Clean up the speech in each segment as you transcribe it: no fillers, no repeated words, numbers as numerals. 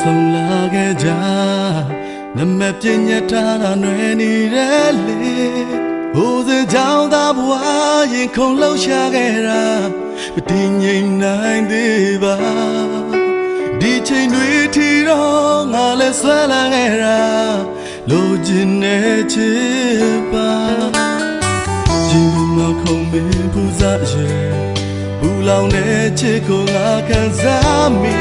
ဆုံးလာခဲ့ကြနမပြညတ်ထားတာနှွယ်နေတယ်လေဟိုစကြောင်သာဘွားရင်ခုန်လှုပ်ရှားခဲ့တာမတည်ငြိမ်နိုင်သေးပါဒီချိန်တွေထီတော့ငါလည်းဆွဲလာခဲ့တာလိုချင်တဲ့ချစ်ပါရင်မခုံမင်းပူဇာရဲ့ဘူးလောင်တဲ့ချစ်ကိုငါခံစားမိ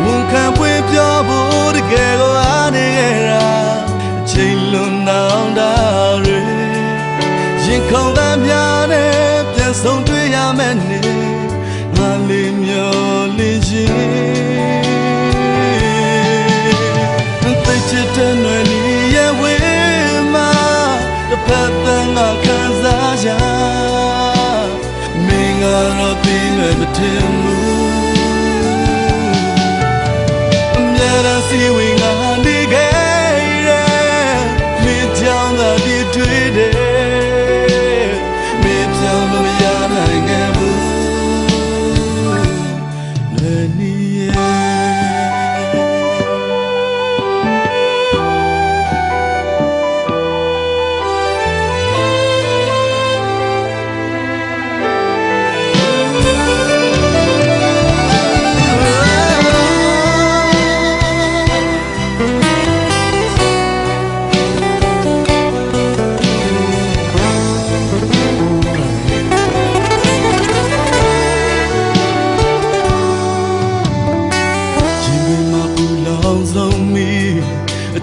ဝန်ခံပွင့်ပြောဖို့တကယ်ကိုအားနေခဲ့တာအချိန်လွန်နောက်တာတွေရင်ခုန်သားများနဲ့ပြန်ဆုံးတွေ့ရမယ်နေငါလေးမျောလင်းရင်သိချစ်တဲ့နှွယ်နီရဲ့ဝေးမှာတစ်ဖက်တန်းငါခံစားရမင်းကတော့သိမဲ့မထင်ဘူးစီဝင်ငါနေခဲ့တယ်မင်းကြောင့်သာဒီတွေ့တယ်မင်းကြောင့်မရနိုင်ခဲ့ဘူးလွယ်နီ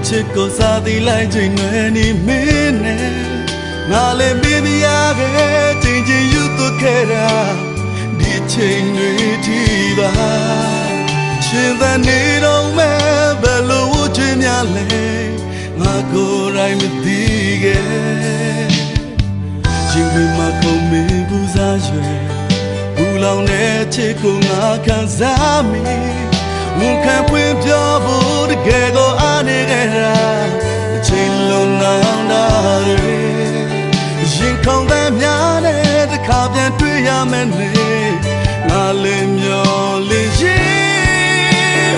ချစ်ကိုစားသည်လိုက်ချိန်ွယ်နေမင်းနဲ့ငါလည်းမင်းမရခဲ့ချိန်ချင်းယူသွခဲ့တာဒီချိန်တွေထိပါရှင်သန်နေတော့မဲ့ဘယ်လိုဝချင်များလဲငါကိုယ်တိုင်မသိခဲ့ရှင်မမခုံမင်းပူဇာရွယ်ဘူးလောင်တဲ့ချစ်ကိုငါခံစားမိဝန်ခံပွင့်ပြောဖို့တကယ်ကိုအားနေခဲ့တာအချိန်လုံးနောက်တာတွေရင်ခုန်တဲ့များနဲ့တစ်ခါပြန်တွေ့ရမယ်လေငါလည်းမျောလင်းရင်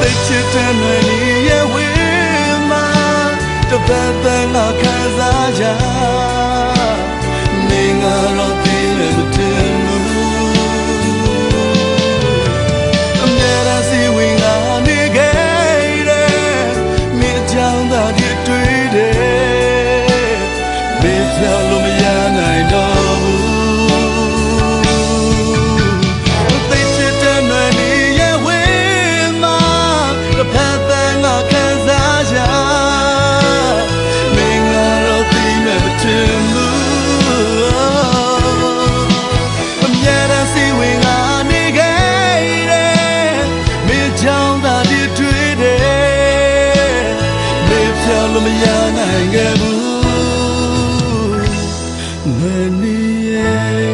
သိချစ်တဲ့နှွယ်လေးရဲ့ဝေးမှာတစ်ဖက်တန်းငါခံစားရနေငါတော့သိလည်းမတင်ဘူးမရနိုင်ခဲ့ဘူးမနီရဲ့